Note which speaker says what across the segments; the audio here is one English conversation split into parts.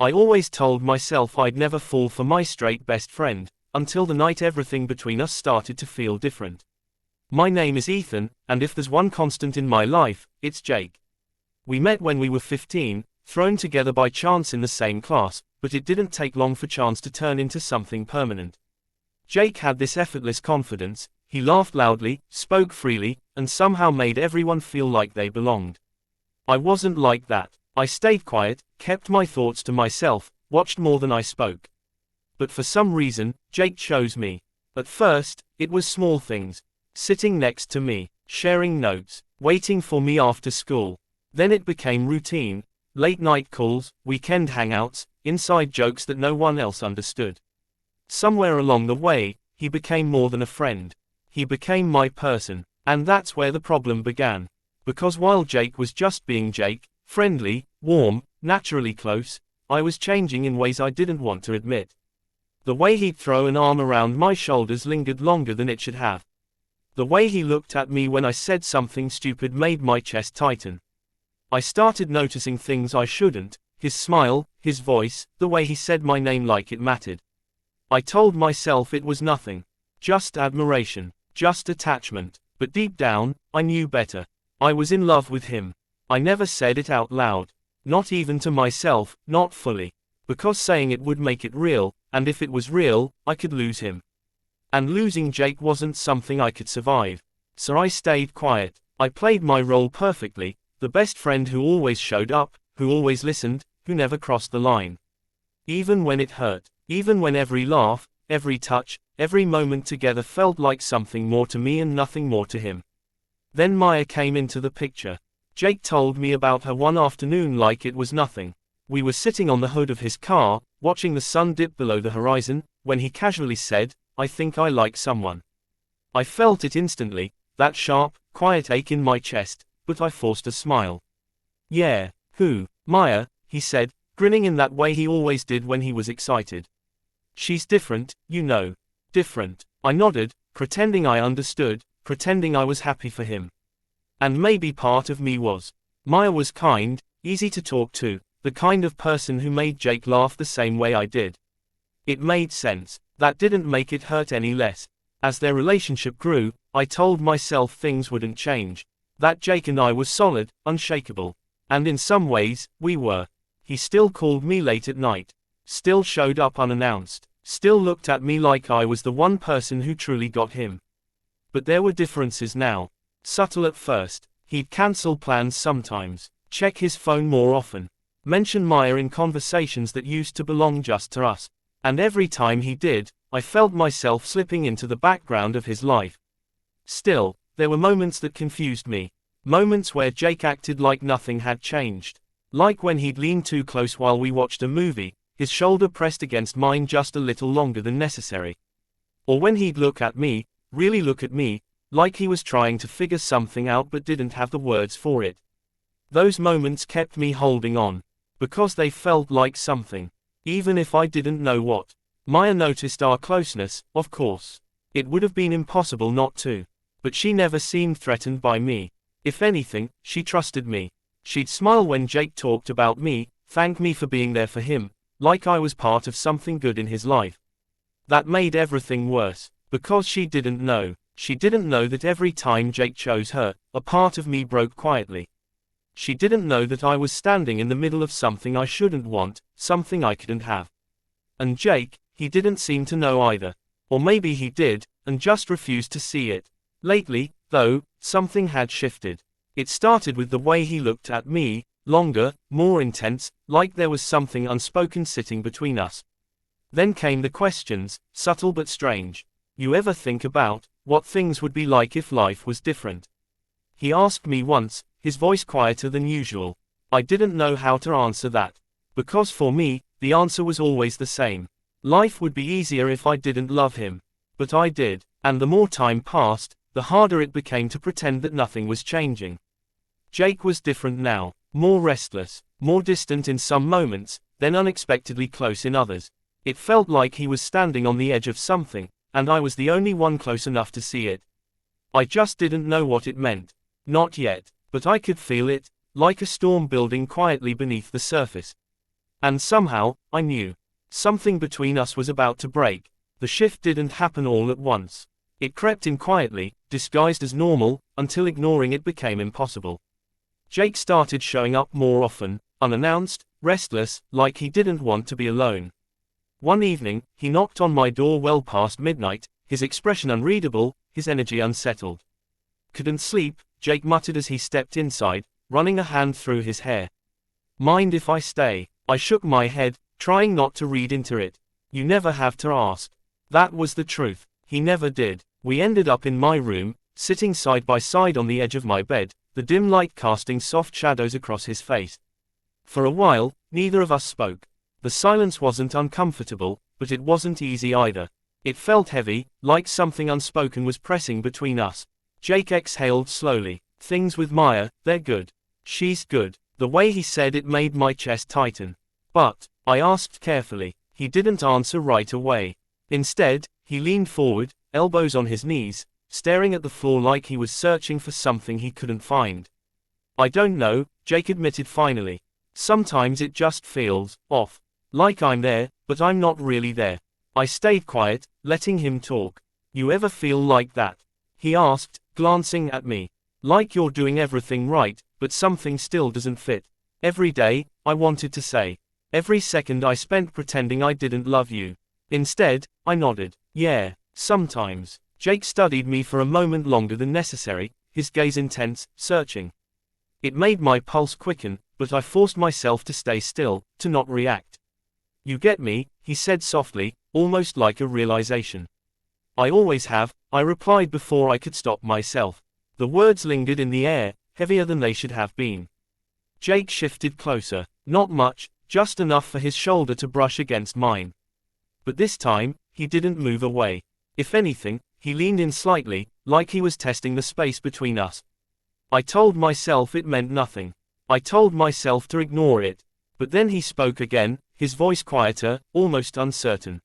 Speaker 1: I always told myself I'd never fall for my straight best friend, until the night everything between us started to feel different. My name is Ethan, and if there's one constant in my life, it's Jake. We met when we were 15, thrown together by chance in the same class, but it didn't take long for chance to turn into something permanent. Jake had this effortless confidence, he laughed loudly, spoke freely, and somehow made everyone feel like they belonged. I wasn't like that. I stayed quiet, kept my thoughts to myself, watched more than I spoke. But for some reason, Jake chose me. At first, it was small things. Sitting next to me, sharing notes, waiting for me after school. Then it became routine, late night calls, weekend hangouts, inside jokes that no one else understood. Somewhere along the way, he became more than a friend. He became my person, and that's where the problem began. Because while Jake was just being Jake, friendly, warm, naturally close, I was changing in ways I didn't want to admit. The way he'd throw an arm around my shoulders lingered longer than it should have. The way he looked at me when I said something stupid made my chest tighten. I started noticing things I shouldn't, his smile, his voice, the way he said my name like it mattered. I told myself it was nothing. Just admiration, just attachment, but deep down, I knew better. I was in love with him. I never said it out loud. Not even to myself, not fully. Because saying it would make it real, and if it was real, I could lose him. And losing Jake wasn't something I could survive. So I stayed quiet. I played my role perfectly, the best friend who always showed up, who always listened, who never crossed the line. Even when it hurt, even when every laugh, every touch, every moment together felt like something more to me and nothing more to him. Then Maya came into the picture. Jake told me about her one afternoon like it was nothing. We were sitting on the hood of his car, watching the sun dip below the horizon, when he casually said, "I think I like someone." I felt it instantly, that sharp, quiet ache in my chest, but I forced a smile. "Yeah, who?" "Maya," he said, grinning in that way he always did when he was excited. "She's different, you know." Different. I nodded, pretending I understood, pretending I was happy for him. And maybe part of me was. Maya was kind, easy to talk to, the kind of person who made Jake laugh the same way I did. It made sense. That didn't make it hurt any less. As their relationship grew, I told myself things wouldn't change. That Jake and I were solid, unshakable. And in some ways, we were. He still called me late at night. Still showed up unannounced. Still looked at me like I was the one person who truly got him. But there were differences now. Subtle at first. He'd cancel plans sometimes, check his phone more often, mention Maya in conversations that used to belong just to us. And every time he did, I felt myself slipping into the background of his life. Still, there were moments that confused me. Moments where Jake acted like nothing had changed. Like when he'd lean too close while we watched a movie, his shoulder pressed against mine just a little longer than necessary. Or when he'd look at me, really look at me, like he was trying to figure something out but didn't have the words for it. Those moments kept me holding on. Because they felt like something. Even if I didn't know what. Maya noticed our closeness, of course. It would have been impossible not to. But she never seemed threatened by me. If anything, she trusted me. She'd smile when Jake talked about me, thank me for being there for him, like I was part of something good in his life. That made everything worse. Because she didn't know. She didn't know that every time Jake chose her, a part of me broke quietly. She didn't know that I was standing in the middle of something I shouldn't want, something I couldn't have. And Jake, he didn't seem to know either. Or maybe he did, and just refused to see it. Lately, though, something had shifted. It started with the way he looked at me, longer, more intense, like there was something unspoken sitting between us. Then came the questions, subtle but strange. "You ever think about what things would be like if life was different?" He asked me once, his voice quieter than usual. I didn't know how to answer that. Because for me, the answer was always the same. Life would be easier if I didn't love him. But I did, and the more time passed, the harder it became to pretend that nothing was changing. Jake was different now, more restless, more distant in some moments, then unexpectedly close in others. It felt like he was standing on the edge of something, and I was the only one close enough to see it. I just didn't know what it meant. Not yet, but I could feel it, like a storm building quietly beneath the surface. And somehow, I knew. Something between us was about to break. The shift didn't happen all at once. It crept in quietly, disguised as normal, until ignoring it became impossible. Jake started showing up more often, unannounced, restless, like he didn't want to be alone. One evening, he knocked on my door well past midnight, his expression unreadable, his energy unsettled. "Couldn't sleep," Jake muttered as he stepped inside, running a hand through his hair. "Mind if I stay?" I shook my head, trying not to read into it. "You never have to ask." That was the truth. He never did. We ended up in my room, sitting side by side on the edge of my bed, the dim light casting soft shadows across his face. For a while, neither of us spoke. The silence wasn't uncomfortable, but it wasn't easy either. It felt heavy, like something unspoken was pressing between us. Jake exhaled slowly. "Things with Maya, they're good. She's good." The way he said it made my chest tighten. "But," I asked carefully. He didn't answer right away. Instead, he leaned forward, elbows on his knees, staring at the floor like he was searching for something he couldn't find. "I don't know," Jake admitted finally. "Sometimes it just feels off. Like I'm there, but I'm not really there." I stayed quiet, letting him talk. "You ever feel like that?" he asked, glancing at me. "Like you're doing everything right, but something still doesn't fit." "Every day," I wanted to say. "Every second I spent pretending I didn't love you." Instead, I nodded. "Yeah, sometimes." Jake studied me for a moment longer than necessary, his gaze intense, searching. It made my pulse quicken, but I forced myself to stay still, to not react. "You get me," he said softly, almost like a realization. "I always have," I replied before I could stop myself. The words lingered in the air, heavier than they should have been. Jake shifted closer. Not much, just enough for his shoulder to brush against mine. But this time, he didn't move away. If anything, he leaned in slightly, like he was testing the space between us. I told myself it meant nothing. I told myself to ignore it. But then he spoke again, his voice quieter, almost uncertain.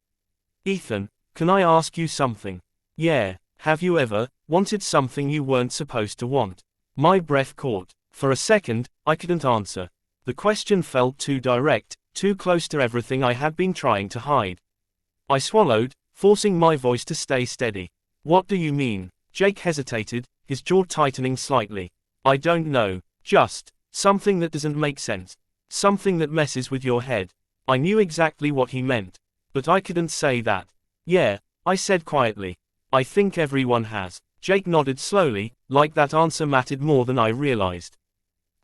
Speaker 1: "Ethan, can I ask you something?" "Yeah, have you ever wanted something you weren't supposed to want?" My breath caught. For a second, I couldn't answer. The question felt too direct, too close to everything I had been trying to hide. I swallowed, forcing my voice to stay steady. "What do you mean?" Jake hesitated, his jaw tightening slightly. "I don't know. Just something that doesn't make sense. Something that messes with your head." I knew exactly what he meant. But I couldn't say that. "Yeah," I said quietly. "I think everyone has." Jake nodded slowly, like that answer mattered more than I realized.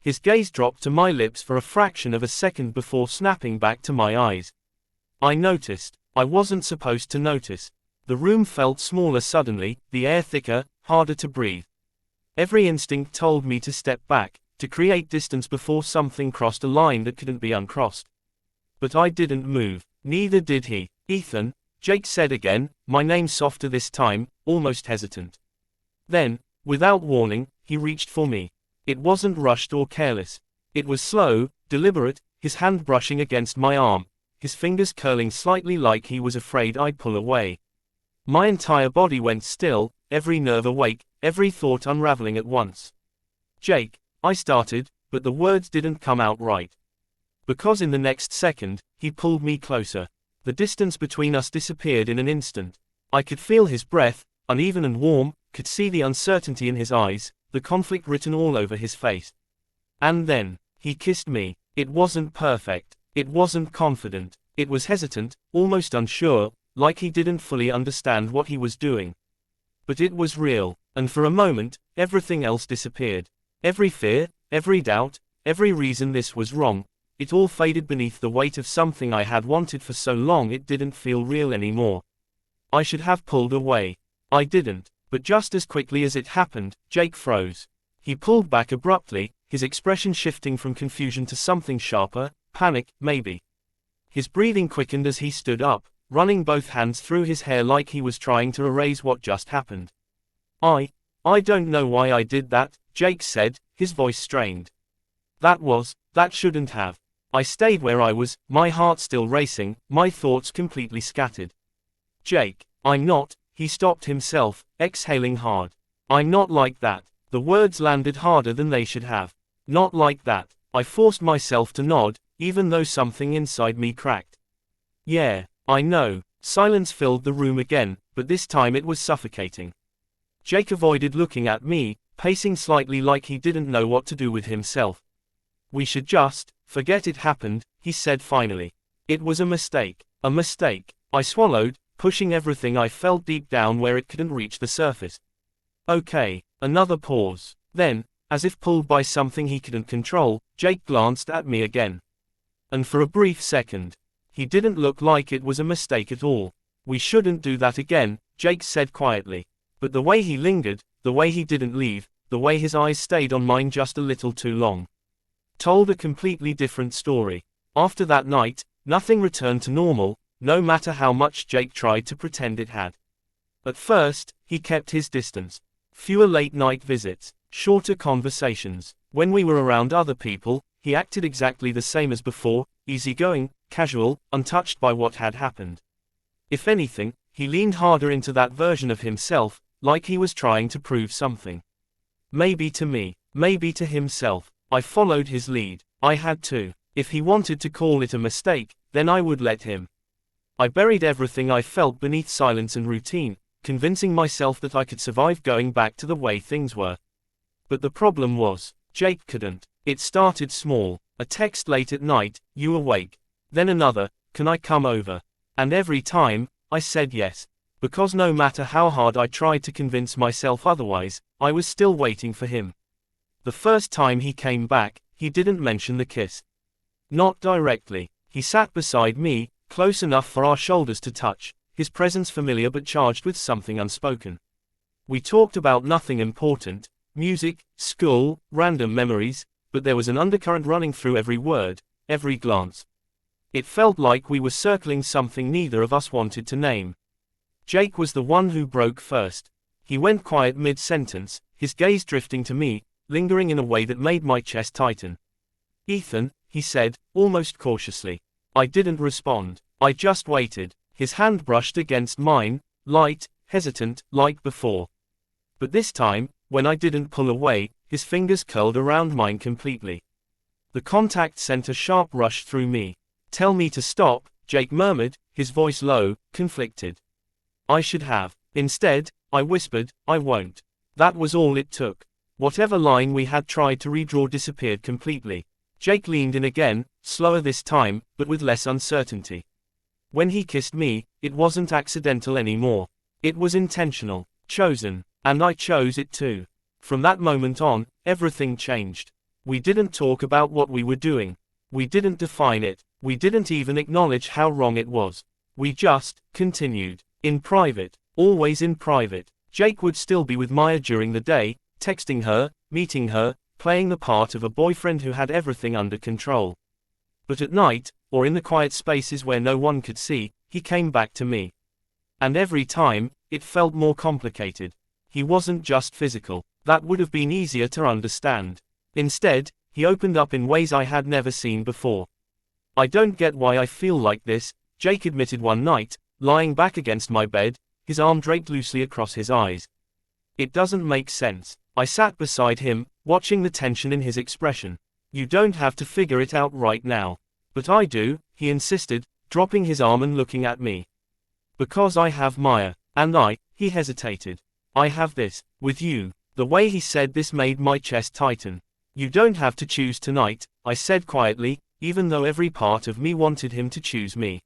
Speaker 1: His gaze dropped to my lips for a fraction of a second before snapping back to my eyes. I noticed. I wasn't supposed to notice. The room felt smaller suddenly, the air thicker, harder to breathe. Every instinct told me to step back, to create distance before something crossed a line that couldn't be uncrossed. But I didn't move. Neither did he. "Ethan," Jake said again, my name softer this time, almost hesitant. Then, without warning, he reached for me. It wasn't rushed or careless. It was slow, deliberate, his hand brushing against my arm, his fingers curling slightly like he was afraid I'd pull away. My entire body went still, every nerve awake, every thought unraveling at once. "Jake," I started, but the words didn't come out right. Because in the next second, he pulled me closer. The distance between us disappeared in an instant. I could feel his breath, uneven and warm, could see the uncertainty in his eyes, the conflict written all over his face. And then, he kissed me. It wasn't perfect. It wasn't confident. It was hesitant, almost unsure, like he didn't fully understand what he was doing. But it was real, and for a moment, everything else disappeared. Every fear, every doubt, every reason this was wrong, it all faded beneath the weight of something I had wanted for so long it didn't feel real anymore. I should have pulled away. I didn't, but just as quickly as it happened, Jake froze. He pulled back abruptly, his expression shifting from confusion to something sharper, panic, maybe. His breathing quickened as he stood up, running both hands through his hair like he was trying to erase what just happened. I don't know why I did that," Jake said, his voice strained. That shouldn't have." I stayed where I was, my heart still racing, my thoughts completely scattered. "Jake, I'm not," he stopped himself, exhaling hard. "I'm not like that." The words landed harder than they should have. "Not like that." I forced myself to nod, even though something inside me cracked. Yeah, I know. Silence filled the room again, but this time it was suffocating. Jake avoided looking at me, pacing slightly like he didn't know what to do with himself. We should just forget it happened, he said finally. It was a mistake. A mistake. I swallowed, pushing everything I felt deep down where it couldn't reach the surface. Okay, another pause. Then, as if pulled by something he couldn't control, Jake glanced at me again. And for a brief second, he didn't look like it was a mistake at all. We shouldn't do that again, Jake said quietly. But the way he lingered, the way he didn't leave, the way his eyes stayed on mine just a little too long, told a completely different story. After that night, nothing returned to normal, no matter how much Jake tried to pretend it had. At first, he kept his distance. Fewer late-night visits, shorter conversations. When we were around other people, he acted exactly the same as before, easygoing, casual, untouched by what had happened. If anything, he leaned harder into that version of himself, like he was trying to prove something. Maybe to me, maybe to himself. I followed his lead. I had to. If he wanted to call it a mistake, then I would let him. I buried everything I felt beneath silence and routine, convincing myself that I could survive going back to the way things were. But the problem was, Jake couldn't. It started small. A text late at night, "You awake?" Then another, "Can I come over?" And every time, I said yes. Because no matter how hard I tried to convince myself otherwise, I was still waiting for him. The first time he came back, he didn't mention the kiss. Not directly. He sat beside me, close enough for our shoulders to touch, his presence familiar but charged with something unspoken. We talked about nothing important, music, school, random memories, but there was an undercurrent running through every word, every glance. It felt like we were circling something neither of us wanted to name. Jake was the one who broke first. He went quiet mid-sentence, his gaze drifting to me, lingering in a way that made my chest tighten. "Ethan," he said, almost cautiously. I didn't respond. I just waited. His hand brushed against mine, light, hesitant, like before. But this time, when I didn't pull away, his fingers curled around mine completely. The contact sent a sharp rush through me. "Tell me to stop," Jake murmured, his voice low, conflicted. I should have. Instead, I whispered, "I won't." That was all it took. Whatever line we had tried to redraw disappeared completely. Jake leaned in again, slower this time, but with less uncertainty. When he kissed me, it wasn't accidental anymore. It was intentional, chosen, and I chose it too. From that moment on, everything changed. We didn't talk about what we were doing. We didn't define it. We didn't even acknowledge how wrong it was. We just continued. In private, always in private. Jake would still be with Maya during the day, texting her, meeting her, playing the part of a boyfriend who had everything under control. But at night, or in the quiet spaces where no one could see, he came back to me. And every time, it felt more complicated. He wasn't just physical. That would have been easier to understand. Instead, he opened up in ways I had never seen before. "I don't get why I feel like this," Jake admitted one night, lying back against my bed, his arm draped loosely across his eyes. "It doesn't make sense." I sat beside him, watching the tension in his expression. "You don't have to figure it out right now." "But I do," he insisted, dropping his arm and looking at me. "Because I have Maya, and he hesitated. "I have this, with you." The way he said this made my chest tighten. "You don't have to choose tonight," I said quietly, even though every part of me wanted him to choose me.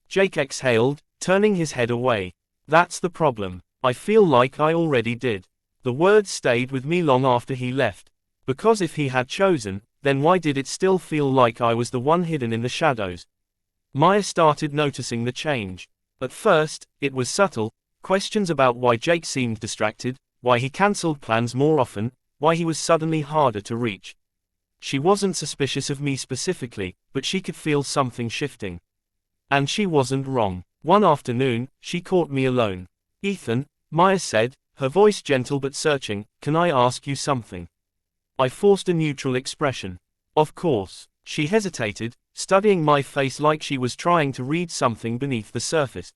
Speaker 1: Jake exhaled, turning his head away. "That's the problem. I feel like I already did." The words stayed with me long after he left. Because if he had chosen, then why did it still feel like I was the one hidden in the shadows? Maya started noticing the change. At first, it was subtle, questions about why Jake seemed distracted, why he cancelled plans more often, why he was suddenly harder to reach. She wasn't suspicious of me specifically, but she could feel something shifting. And she wasn't wrong. One afternoon, she caught me alone. "Ethan," Maya said, her voice gentle but searching, "can I ask you something?" I forced a neutral expression. "Of course." She hesitated, studying my face like she was trying to read something beneath the surface.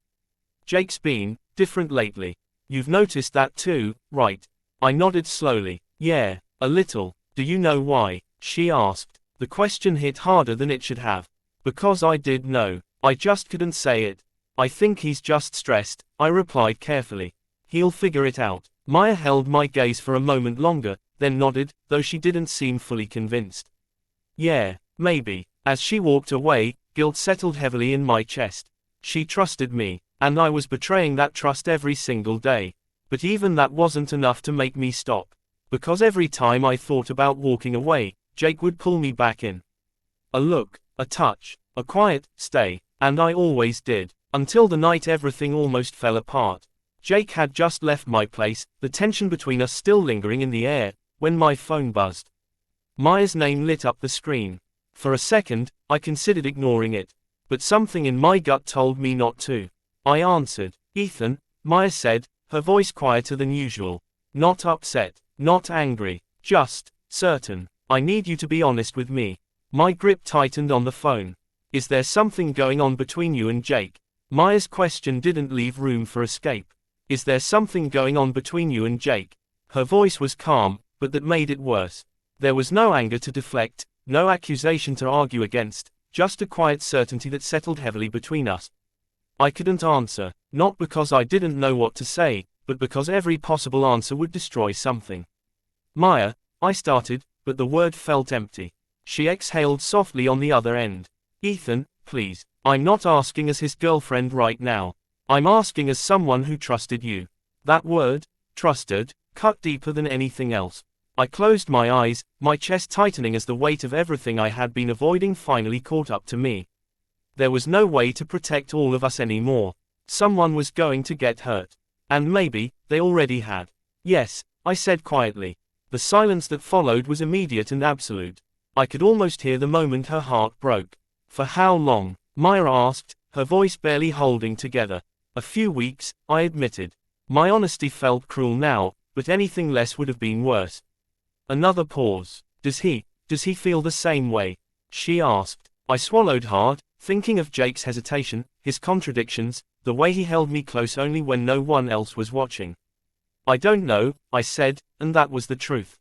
Speaker 1: "Jake's been different lately. You've noticed that too, right?" I nodded slowly. "Yeah, a little. Do you know why?" she asked. The question hit harder than it should have. Because I did know. I just couldn't say it. I think he's just stressed, I replied carefully. He'll figure it out. Maya held my gaze for a moment longer, then nodded, though she didn't seem fully convinced. Yeah, maybe. As she walked away, guilt settled heavily in my chest. She trusted me, and I was betraying that trust every single day. But even that wasn't enough to make me stop. Because every time I thought about walking away, Jake would pull me back in. A look, a touch, a quiet stay, and I always did. Until the night everything almost fell apart. Jake had just left my place, the tension between us still lingering in the air, when my phone buzzed. Maya's name lit up the screen. For a second, I considered ignoring it. But something in my gut told me not to. I answered. Ethan, Maya said, her voice quieter than usual. Not upset, not angry, just certain. I need you to be honest with me. My grip tightened on the phone. Is there something going on between you and Jake? Maya's question didn't leave room for escape. Is there something going on between you and Jake? Her voice was calm, but that made it worse. There was no anger to deflect, no accusation to argue against, just a quiet certainty that settled heavily between us. I couldn't answer, not because I didn't know what to say, but because every possible answer would destroy something. Maya, I started, but the word felt empty. She exhaled softly on the other end. Ethan, please. I'm not asking as his girlfriend right now. I'm asking as someone who trusted you. That word, trusted, cut deeper than anything else. I closed my eyes, my chest tightening as the weight of everything I had been avoiding finally caught up to me. There was no way to protect all of us anymore. Someone was going to get hurt. And maybe, they already had. Yes, I said quietly. The silence that followed was immediate and absolute. I could almost hear the moment her heart broke. For how long? Maya asked, her voice barely holding together. A few weeks, I admitted. My honesty felt cruel now, but anything less would have been worse. Another pause. Does he feel the same way? She asked. I swallowed hard, thinking of Jake's hesitation, his contradictions, the way he held me close only when no one else was watching. I don't know, I said, and that was the truth.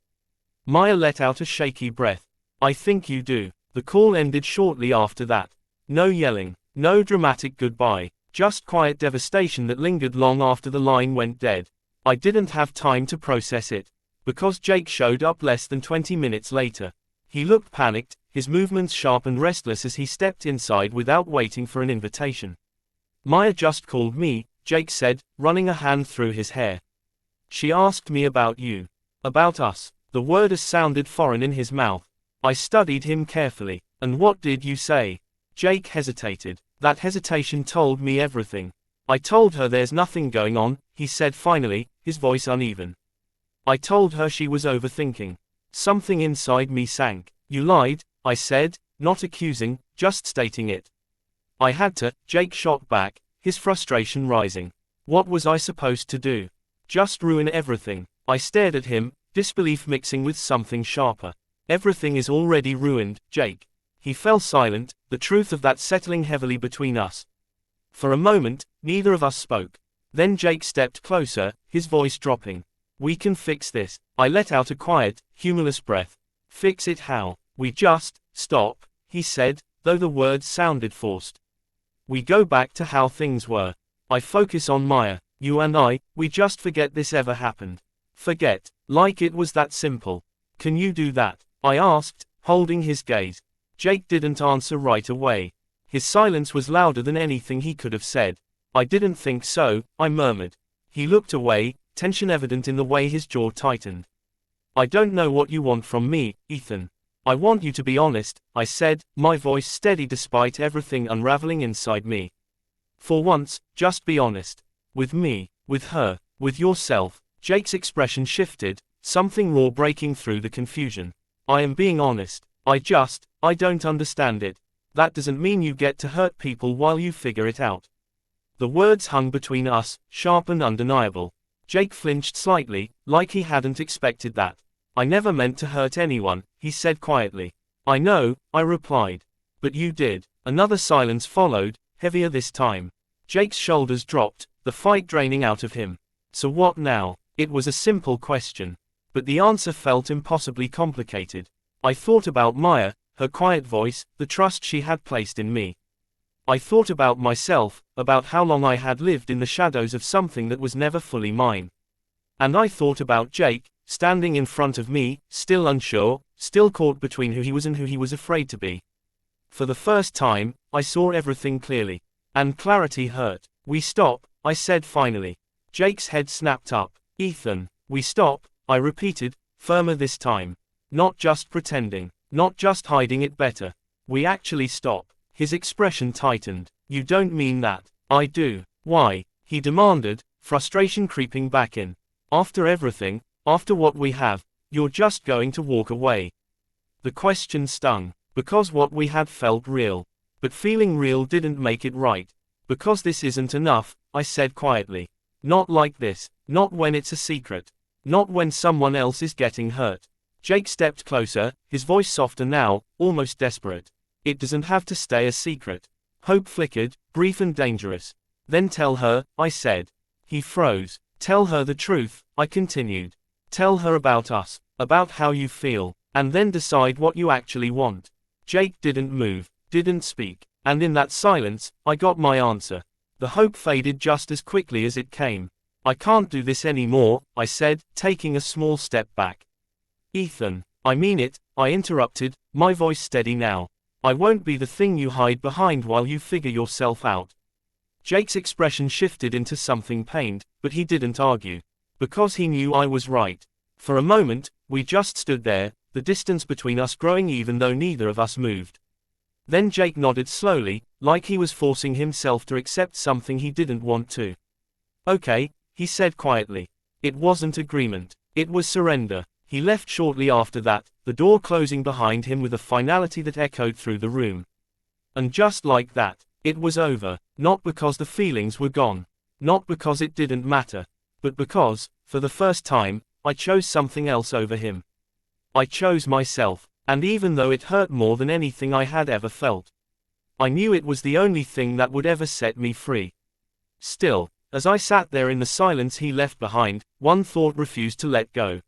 Speaker 1: Maya let out a shaky breath. I think you do. The call ended shortly after that. No yelling, no dramatic goodbye, just quiet devastation that lingered long after the line went dead. I didn't have time to process it. Because Jake showed up less than 20 minutes later. He looked panicked, his movements sharp and restless as he stepped inside without waiting for an invitation. Maya just called me, Jake said, running a hand through his hair. She asked me about you. About us. The word sounded foreign in his mouth. I studied him carefully. And what did you say? Jake hesitated. That hesitation told me everything. I told her there's nothing going on, he said finally, his voice uneven. I told her she was overthinking. Something inside me sank. You lied, I said, not accusing, just stating it. I had to, Jake shot back, his frustration rising. What was I supposed to do? Just ruin everything. I stared at him, disbelief mixing with something sharper. Everything is already ruined, Jake. He fell silent, the truth of that settling heavily between us. For a moment, neither of us spoke. Then Jake stepped closer, his voice dropping. We can fix this. I let out a quiet, humorless breath. Fix it how? We just stop, he said, though the words sounded forced. We go back to how things were. I focus on Maya. You and I, we just forget this ever happened. Forget, like it was that simple. Can you do that? I asked, holding his gaze. Jake didn't answer right away. His silence was louder than anything he could have said. I didn't think so, I murmured. He looked away, tension evident in the way his jaw tightened. I don't know what you want from me, Ethan. I want you to be honest, I said, my voice steady despite everything unraveling inside me. For once, just be honest. With me, with her, with yourself. Jake's expression shifted, something raw breaking through the confusion. I am being honest. I don't understand it. That doesn't mean you get to hurt people while you figure it out. The words hung between us, sharp and undeniable. Jake flinched slightly, like he hadn't expected that. I never meant to hurt anyone, he said quietly. I know, I replied. But you did. Another silence followed, heavier this time. Jake's shoulders dropped, the fight draining out of him. So what now? It was a simple question. But the answer felt impossibly complicated. I thought about Maya, her quiet voice, the trust she had placed in me. I thought about myself, about how long I had lived in the shadows of something that was never fully mine. And I thought about Jake, standing in front of me, still unsure, still caught between who he was and who he was afraid to be. For the first time, I saw everything clearly. And clarity hurt. "We stop," I said finally. Jake's head snapped up. "Ethan, we stop," I repeated, firmer this time. "Not just pretending. Not just hiding it better. We actually stop." His expression tightened. "You don't mean that." "I do." "Why?" he demanded, frustration creeping back in. "After everything, after what we have, you're just going to walk away?" The question stung. Because what we had felt real. But feeling real didn't make it right. "Because this isn't enough," I said quietly. "Not like this. Not when it's a secret. Not when someone else is getting hurt." Jake stepped closer, his voice softer now, almost desperate. "It doesn't have to stay a secret." Hope flickered, brief and dangerous. "Then tell her," I said. He froze. "Tell her the truth," I continued. "Tell her about us, about how you feel, and then decide what you actually want." Jake didn't move, didn't speak, and in that silence, I got my answer. The hope faded just as quickly as it came. "I can't do this anymore," I said, taking a small step back. "Ethan, I mean it," I interrupted, my voice steady now. "I won't be the thing you hide behind while you figure yourself out." Jake's expression shifted into something pained, but he didn't argue. Because he knew I was right. For a moment, we just stood there, the distance between us growing even though neither of us moved. Then Jake nodded slowly, like he was forcing himself to accept something he didn't want to. "Okay," he said quietly. It wasn't agreement. It was surrender. He left shortly after that, the door closing behind him with a finality that echoed through the room. And just like that, it was over. Not because the feelings were gone. Not because it didn't matter. But because, for the first time, I chose something else over him. I chose myself, and even though it hurt more than anything I had ever felt, I knew it was the only thing that would ever set me free. Still, as I sat there in the silence he left behind, one thought refused to let go.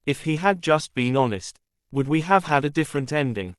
Speaker 1: If he had just been honest, would we have had a different ending?